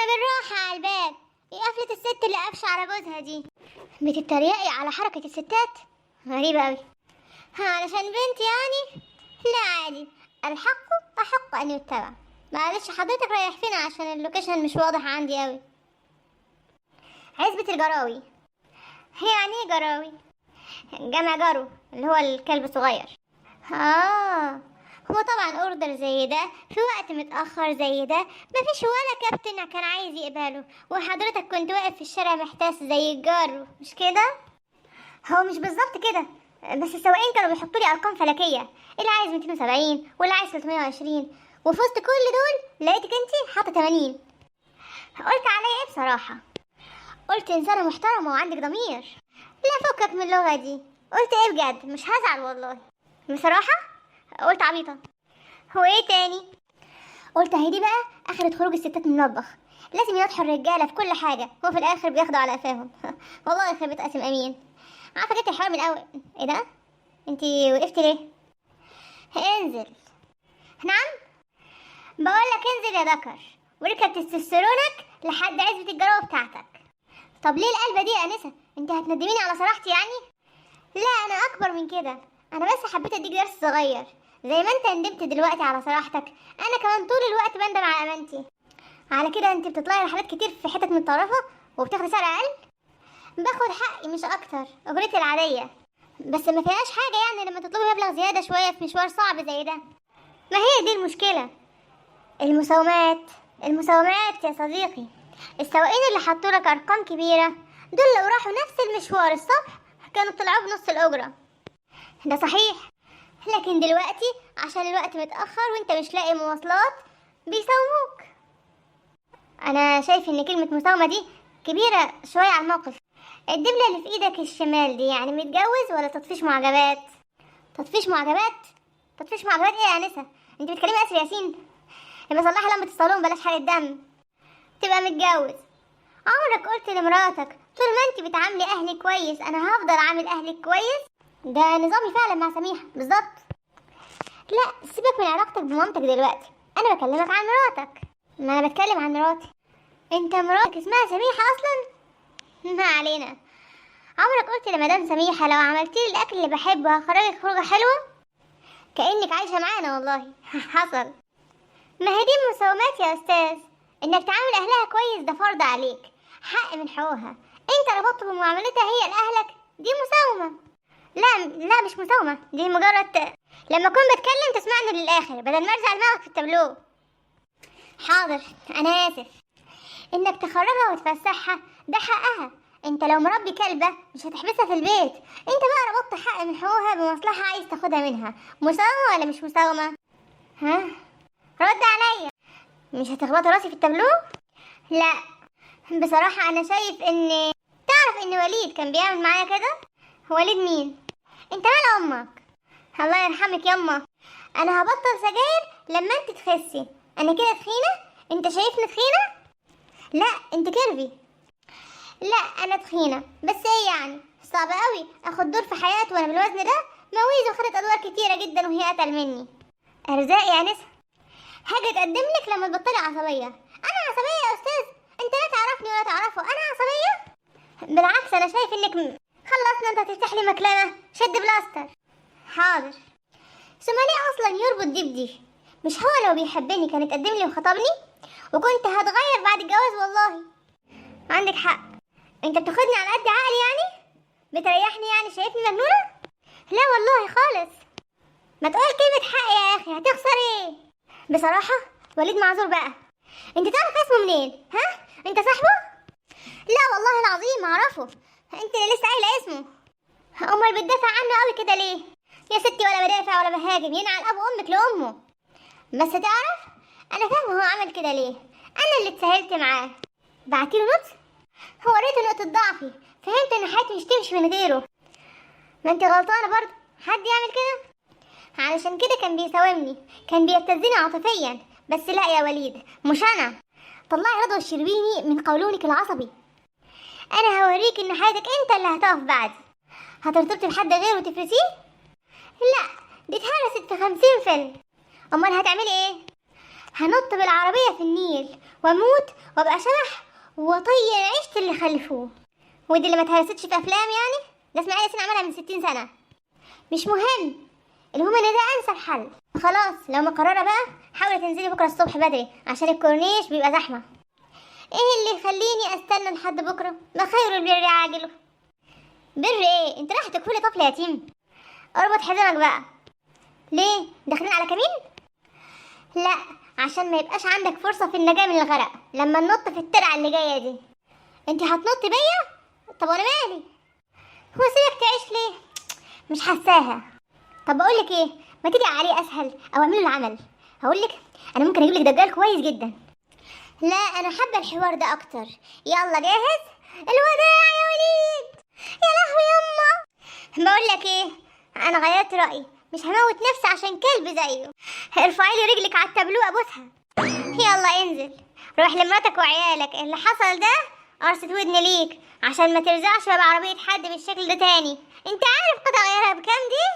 بالراحة على الباب. ايه قفلة الست اللي قافشة على جوزها دي؟ بتتريقي على حركة الستات؟ غريبة اوي. علشان بنت يعني؟ لا عادي، الحق أحق أن يتبع. معلش حضرتك رايح فين عشان اللوكيشن مش واضح عندي اوي. عزبة الجراوي. يعني ايه جراوي؟ جمع جرو اللي هو الكلب الصغير. هو طبعا اوردر زي ده في وقت متأخر زي ده مفيش ولا كابتن كان عايز يقبله، وحضرتك كنت واقف في الشارع محتاس زي الجار، مش كده؟ هو مش بالظبط كده، بس السواقين كانوا بيحطوا لي ارقام فلكيه، اللي عايز 270 واللي عايز 320، وفي وسط كل دول لقيتك انتي حاطه 80. قلت عليا ايه بصراحه؟ قلت انسانه محترمه وعندك ضمير. لا فكك من اللغه دي. قلت ايه بجد؟ مش هزعل والله. بصراحه قلت عبيطه. هو ايه تاني؟ قلت اهي دي بقى اخرة خروج الستات من المطبخ، لازم ينطحوا الرجاله في كل حاجه وفي الاخر بياخدوا على قفاهم. والله يخرب قاسم امين. عارفه جبت الحوار من الاول. ايه ده؟ انتي وقفتي ليه؟ انزل. نعم؟ بقولك انزل يا ذكر وركب تستوستيرونك لحد عزبة الجراوة بتاعتك. طب ليه القلبة دي يا انسة؟ انت هتندميني على صراحتي يعني؟ لا انا اكبر من كده، انا بس حبيت اديك درس صغير. زي ما انت ندمت دلوقتي على صراحتك، انا كمان طول الوقت بندم على امانتي. على كده انت بتطلعي رحلات كتير في حتت متطرفة وبتاخدي سعر اقل؟ باخد حقي مش اكتر، اجرتي العادية، بس ما فيهاش حاجة يعني لما تطلبي مبلغ زيادة شوية في مشوار صعب زي ده. ما هي دي المشكلة، المساومات يا صديقي. السواقين اللي حطوا لك ارقام كبيرة دول لو راحوا نفس المشوار الصبح كانوا طلعوا بنص الاجرة. ده صحيح، لكن دلوقتي عشان الوقت متأخر وانت مش لاقي مواصلات بيساوموك. انا شايف ان كلمة مساومة دي كبيرة شوية على الموقف. الدبلة اللي في ايدك الشمال دي يعني متجوز ولا تطفيش معجبات؟ تطفيش معجبات؟ تطفيش معجبات ايه يا انسة؟ انت بتكلمي اسر ياسين؟ يبقى صلحي لمبة الصالون بلاش حرق الدم. تبقى متجوز. عمرك قلت لمراتك طول ما انت بتعاملي اهلي كويس انا هفضل عامل اهلك كويس؟ ده نظامي فعلا مع سميحة بالظبط. لا سيبك من علاقتك بمامتك دلوقتي، انا بكلمك عن مراتك. ما انا بتكلم عن مراتي. انت مراتك اسمها سميحة اصلا؟ ما علينا. عمرك قلت لمدام سميحة لو عملتيلي الاكل اللي بحبه هخرجك خروجة حلوة؟ كأنك عايشة معانا والله. حصل. ما هي دي مساومات يا استاذ، انك تعامل اهلها كويس ده فرض عليك، حق من حقوقها. انت ربطت بمعاملتها هي لاهلك، دي مساومة. لا مش مساومة، دي مجرد لما اكون بتكلم تسمعني للاخر بدل ما ارجع دماغك في التابلو. حاضر انا اسف. انك تخرجها وتفسحها ده حقها، انت لو مربي كلبة مش هتحبسها في البيت. انت بقى ربطت حق من حقوقها بمصلحة عايز تاخدها منها. مساومة ولا مش مساومة؟ ها رد عليا. مش هتخبط راسي في التابلو؟ لا بصراحة انا شايف ان تعرف ان وليد كان بيعمل معايا كده. وليد مين؟ انت مال امك؟ الله يرحمك يما. انا هبطل سجاير لما انت تخسي. انا كده تخينة؟ انت شايفني تخينة؟ لا انت كيرفي. لا انا تخينة، بس ايه يعني صعب قوي اخد دور في حياتي وانا بالوزن ده؟ مويزة خدت ادوار كتيرة جدا وهي اتقل مني. ارزاق يا نسا. حاجة تقدم لك لما تبطلي عصبية. انا عصبية يا استاذ؟ انت لا تعرفني ولا تعرفه، انا عصبية؟ بالعكس انا شايف انك خلصنا. انت هتفتح لي مكلمة شد بلاستر. حاضر. ثم ليه اصلا يربط دي بدي؟ مش هو لو بيحبني كان يتقدم لي وخطبني وكنت هتغير بعد الجواز والله. عندك حق. انت بتاخدني على قد عقلي يعني؟ بتريحني يعني؟ شايفني مجنونة؟ لا والله خالص. ما تقول كلمة حق يا اخي، هتخسر ايه؟ بصراحة وليد معذور بقى. انت تعرف اسمه منين؟ ها؟ انت صاحبه؟ لا والله العظيم اعرفه. انت اللي لسه قايله اسمه. امال بتدافع عنه قوي كده ليه؟ يا ستي ولا بدافع ولا بهاجم، ينعل ابو امك لامه. بس تعرف انا فاهمه هو عمل كده ليه. انا اللي اتساهلت معاه. بعتيله نص. هو وريته نقطة ضعفي، فهمت ان حياتي مش تمشي من غيره. ما انت غلطانة برضه، حد يعمل كده؟ علشان كده كان بيساومني، كان بيبتزني عاطفيا. بس لا يا وليد مش انا. طلعي رضوى الشربيني من قولونك العصبي. انا هوريك ان حياتك انت اللي هتقف بعدي. هترتبطي بحد غيره وتفرسيه؟ لا دي اتهرست في 50 فيلم. امال هتعملي ايه؟ هنط بالعربية في النيل واموت وابقى شبح واطير عيشة اللي خلفوه. ودي اللي ما اتهرستش في افلام يعني؟ ده اسماعيل ياسين عملها من 60 سنة. مش مهم، المهم ان ده انسب حل. خلاص لو مقررة بقى حاولي تنزلي بكرة الصبح بدري عشان الكورنيش بيبقى زحمة. ايه اللي يخليني استنى لحد بكرة؟ ما خير البر عاجله. بر ايه؟ انت رايح تكفلي طفل يتيم؟ اربط حزامك بقى. ليه؟ داخلين على كمين؟ لا، عشان ما يبقاش عندك فرصة في النجاة من الغرق لما ننط في الترعة اللي جاية دي. انت هتنطي بيا؟ طب وانا مالي؟ هو سيبك تعيش ليه؟ مش حساها. طب بقولك ايه، ما تيجي عليه اسهل او اعمله العمل. هقولك انا ممكن اجيب لك دجال كويس جدا. لا انا حابه الحوار ده اكتر. يلا جاهز؟ الوداع يا وليد. يا لهوي يما. بقولك ايه، انا غيرت رايي، مش هموت نفسي عشان كلب زيه. ارفعي لي رجلك على التابلوه ابوسها. يلا انزل روح لمراتك وعيالك. اللي حصل ده قرصة ودن ليك عشان ما ترزعش باب عربية حد بالشكل ده تاني. انت عارف قطع غيارها بكام دي؟